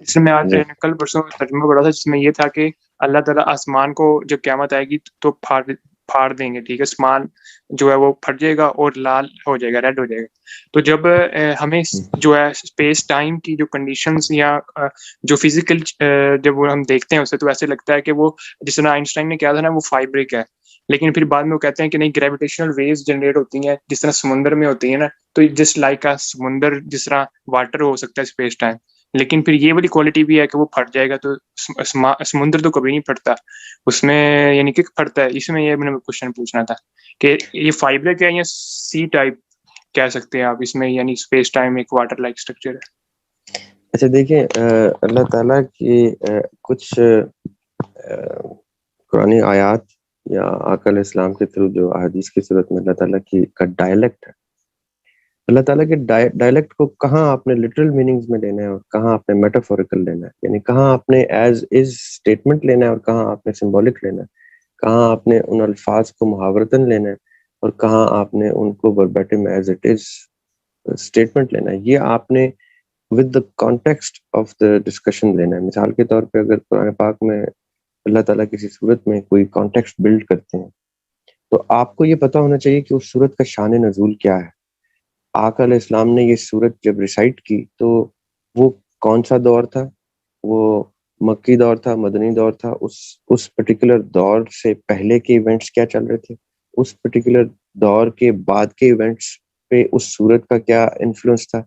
جس میں آج کل پرسوں ترجمہ پڑھا تھا، جس میں یہ تھا کہ اللہ تعالیٰ آسمان کو جب قیامت آئے گی تو پھاڑ دیں گے، ٹھیک ہے، آسمان جو ہے وہ پھٹ جائے گا اور لال ہو جائے گا، ریڈ ہو جائے گا. تو جب ہمیں جو ہے اسپیس ٹائم کی جو کنڈیشنز یا جو فزیکل جب وہ ہم دیکھتے ہیں اسے، تو ایسے لگتا ہے کہ وہ جس طرح آئنسٹائن نے کیا تھا نا، وہ فائبرک ہے. لیکن پھر بعد میں وہ کہتے ہیں کہ نہیں، گریویٹیشنل ویوز جنریٹ ہوتی ہیں جس طرح سمندر میں ہوتی ہیں نا، تو جسٹ لائک سمندر جس طرح واٹر ہو سکتا ہے اسپیس ٹائم. لیکن پھر یہ والی کوالٹی بھی ہے کہ وہ پھٹ جائے گا، تو سمندر تو کبھی نہیں پھٹتا اس میں، یعنی کہ پھٹتا ہے. اس میں یہ میں نے کوشچن پوچھنا تھا کہ یہ فائبرک ہے یا سی ٹائپ کہہ سکتے ہیں آپ اس میں، یعنی اسپیس ٹائم ایک واٹر لائک اسٹرکچر ہے. اچھا دیکھیں، اللہ تعالیٰ کی کچھ قرآنی آیات یا آقا علیہ السلام کے تھرو جو احادیث کی صورت میں اللہ تعالیٰ کی کا ڈائلیکٹ ہے، اللہ تعالیٰ کے ڈائلیکٹ کو کہاں آپ نے لٹرل میننگز میں لینا ہے اور کہاں آپ نے میٹافوریکل لینا ہے، یعنی کہاں آپ نے ایز از اسٹیٹمنٹ لینا ہے اور کہاں آپ نے سمبولک لینا ہے، کہاں آپ نے ان الفاظ کو محاورتاً لینا ہے اور کہاں آپ نے ان کو verbatim as it is statement لینا ہے. یہ آپ نے with the context of the discussion لینا ہے. مثال کے طور پہ اگر قرآن پاک میں اللہ تعالیٰ کسی صورت میں کوئی کانٹیکسٹ بلڈ کرتے ہیں تو آپ کو یہ پتہ ہونا چاہیے کہ اس صورت کا شان نزول کیا ہے. آقا علیہ السلام نے یہ صورت جب ریسائٹ کی تو وہ کون سا دور تھا؟ وہ مکی دور تھا، مدنی دور تھا؟ اس پرٹیکولر دور سے پہلے کے ایونٹس کیا چل رہے تھے؟ اس پرٹیکولر دور کے بعد کے ایونٹس پہ اس صورت کا کیا انفلوئنس تھا؟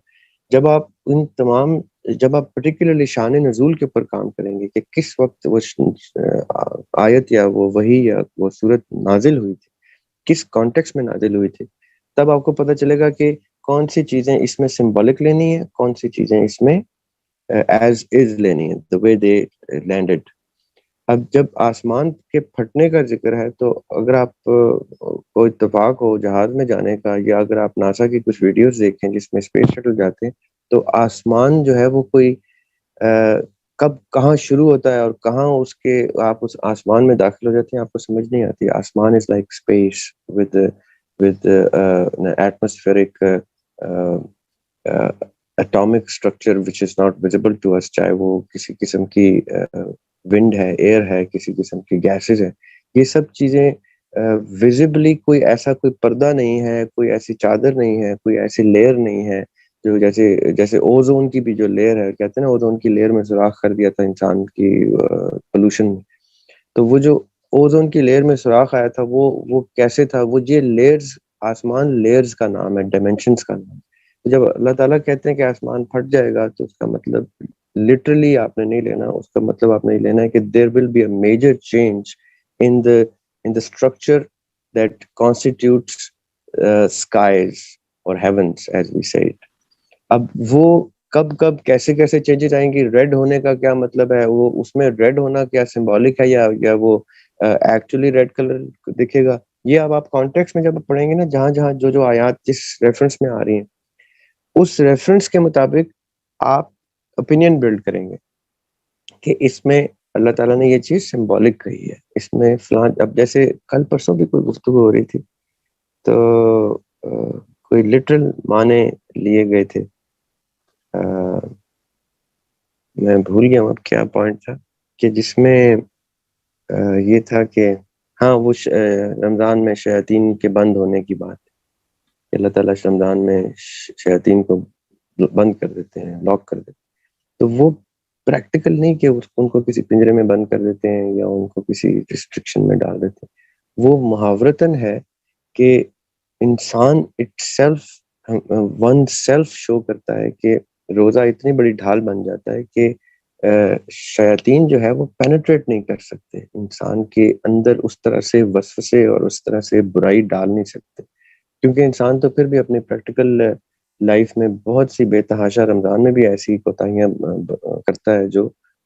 جب آپ پرٹیکولرلی شان نزول کے اوپر کام کریں گے کہ کس وقت وہ آیت یا وہ وحی یا وہ صورت نازل ہوئی تھی، کس کانٹیکس میں نازل ہوئی تھی، تب آپ کو پتہ چلے گا کہ کون سی چیزیں اس میں سمبولک لینی ہے، کون سی چیزیں اس میں ایز از لینی ہے، the way they landed. اب جب آسمان کے پھٹنے کا ذکر ہے تو اگر آپ کو اتفاق ہو جہاز میں جانے کا، یا اگر آپ ناسا کی کچھ ویڈیوز دیکھیں جس میں اسپیس شٹل جاتے ہیں، تو آسمان جو ہے وہ کوئی کب کہاں شروع ہوتا ہے اور کہاں آپ اس آسمان میں داخل ہو جاتے ہیں، آپ کو سمجھ نہیں آتی. آسمان is like space with atmospheric atomic structure which is not visible to us، چاہے وہ کسی قسم کی ونڈ ہے، ایئر ہے، کسی قسم کی گیسز ہے. یہ سب چیزیں ویزیبلی کوئی ایسا کوئی پردہ نہیں ہے، کوئی ایسی چادر نہیں ہے، کوئی ایسی لیئر نہیں ہے جو جیسے اوزون کی بھی جو لیئر ہے، کہتے ہیں نا اوزون کی لیئر میں سوراخ کر دیا تھا انسان کی پولوشن میں. تو وہ جو اوزون کی لیئر میں سوراخ آیا تھا وہ کیسے تھا؟ وہ یہ لیئرز، آسمان لیئرز کا نام ہے، ڈائمینشنز کا نام ہے. جب اللہ تعالیٰ کہتے ہیں کہ آسمان پھٹ جائے گا تو اس کا مطلب لٹرلی آپ نے نہیں لینا، اس کا مطلب آپ نے لینا ہے کہ there will be a major change in the structure that constitutes skies or heavens as we say it. اب وہ کب کیسے چینجز آئیں گی؟ ریڈ ہونے کا کیا مطلب ہے؟ وہ اس میں ریڈ ہونا کیا سمبولک ہے یا وہ ایکچولی ریڈ کلر دکھے گا؟ یہ اب آپ کانٹیکسٹ میں جب پڑھیں گے نا، جہاں جو آیات جس ریفرنس میں آ رہی ہیں اس ریفرنس کے مطابق آپ اوپینین بلڈ کریں گے کہ اس میں اللہ تعالیٰ نے یہ چیز سمبولک کہی ہے، اس میں فلاں. اب جیسے کل پرسوں بھی کوئی گفتگو ہو رہی تھی تو کوئی لٹرل معنی لیے گئے تھے، میں بھول گیا ہوں اب کیا پوائنٹ تھا، کہ جس میں یہ تھا کہ ہاں وہ رمضان میں شیاطین کے بند ہونے کی بات، اللہ تعالیٰ رمضان میں شیاطین کو بند کر دیتے ہیں، لاک کر دیتے ہیں. تو وہ پریکٹیکل نہیں کہ ان کو کسی پنجرے میں بند کر دیتے ہیں یا ان کو کسی ریسٹرکشن میں ڈال دیتے ہیں. وہ محاورتاً ہے کہ انسان اٹ سیلف ون سیلف شو کرتا ہے کہ روزہ اتنی بڑی ڈھال بن جاتا ہے کہ شیاطین جو ہے وہ پینیٹریٹ نہیں کر سکتے انسان کے اندر، اس طرح سے وسوسے اور اس طرح سے برائی ڈال نہیں سکتے، کیونکہ انسان تو پھر بھی اپنی پریکٹیکل لائف میں بہت سی بے تحاشا، رمضان میں بھی ایسی کوتاہیاں کرتا ہے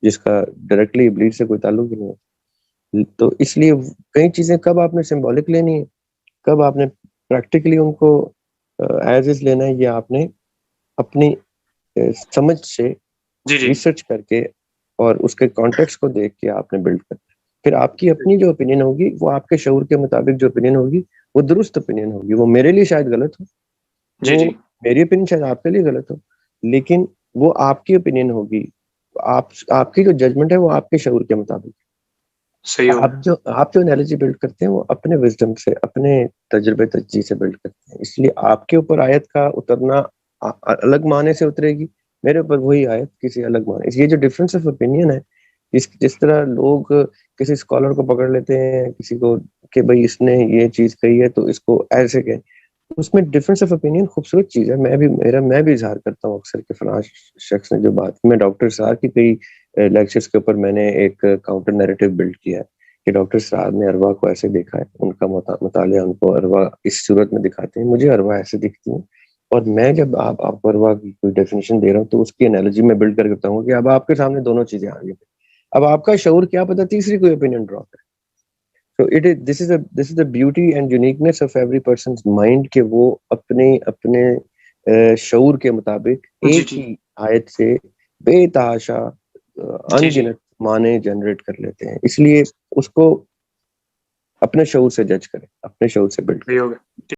جس کا ڈائریکٹلی ابلیس سے کوئی تعلق ہی نہیں ہے. تو اس لیے کئی چیزیں کب آپ نے سمبولک لینی ہے، کب آپ نے پریکٹیکلی ان کو ایز از لینا ہے، یہ آپ نے اپنی سمجھ سے ریسرچ کر کے اور اس کے کانٹیکسٹ کو دیکھ کے آپ نے بلڈ کرنا ہے. پھر آپ کی اپنی جو اوپینین ہوگی وہ آپ کے شعور کے مطابق جو اوپینین ہوگی وہ درست اوپینین ہوگی. وہ میرے لیے شاید غلط ہو، وہ میری اوپینین شاید آپ کے لیے غلط ہو، لیکن وہ آپ کی اوپینین ہوگی آپ کی جو ججمنٹ ہے وہ آپ کے شعور کے مطابق، صحیح ہو آپ جو انالوجی بلڈ کرتے ہیں وہ اپنے وزڈم سے، اپنے تجربے تجزیے سے بلڈ کرتے ہیں. اس لیے آپ کے اوپر آیت کا اترنا الگ معنی سے اترے گی، میرے اوپر وہی آیت کسی الگ معنی. یہ جو ڈفرینس آف اوپینین ہے، جس طرح لوگ کسی اسکالر کو پکڑ لیتے ہیں، کسی کو کہ بھائی اس نے یہ چیز کہی ہے تو اس کو ایسے کہیں، اس میں ڈفرینس آف اوپینین خوبصورت چیز ہے. میں بھی اظہار کرتا ہوں اکثر کہ فلاں شخص نے جو بات کی. میں ڈاکٹر سار کی کئی لیکچرز کے اوپر میں نے ایک کاؤنٹر نیریٹو بلڈ کیا ہے کہ ڈاکٹر سار نے ارواح کو ایسے دیکھا ہے، ان کا مطالعہ ان کو ارواح اس صورت میں دکھاتے ہیں، مجھے ارواح ایسے دکھتی ہیں. اور میں جب آپ ارواح کی کوئی ڈیفینیشن دے رہا ہوں تو اس کی انالوجی میں بلڈ کر کرتا ہوں کہ اب آپ کے سامنے دونوں چیزیں آ گئی. اب آپ کا شعور کیا پتہ تیسری کوئی اوپینین ڈرا کرے. So this is the beauty and uniqueness of every person's mind کہ وہ اپنے شعور کے مطابق ایک ہی آیت سے بے تحاشا انگنت معنی جنریٹ کر لیتے ہیں. اس لیے اس کو اپنے شعور سے جج کریں، اپنے شعور سے بلڈ کریں.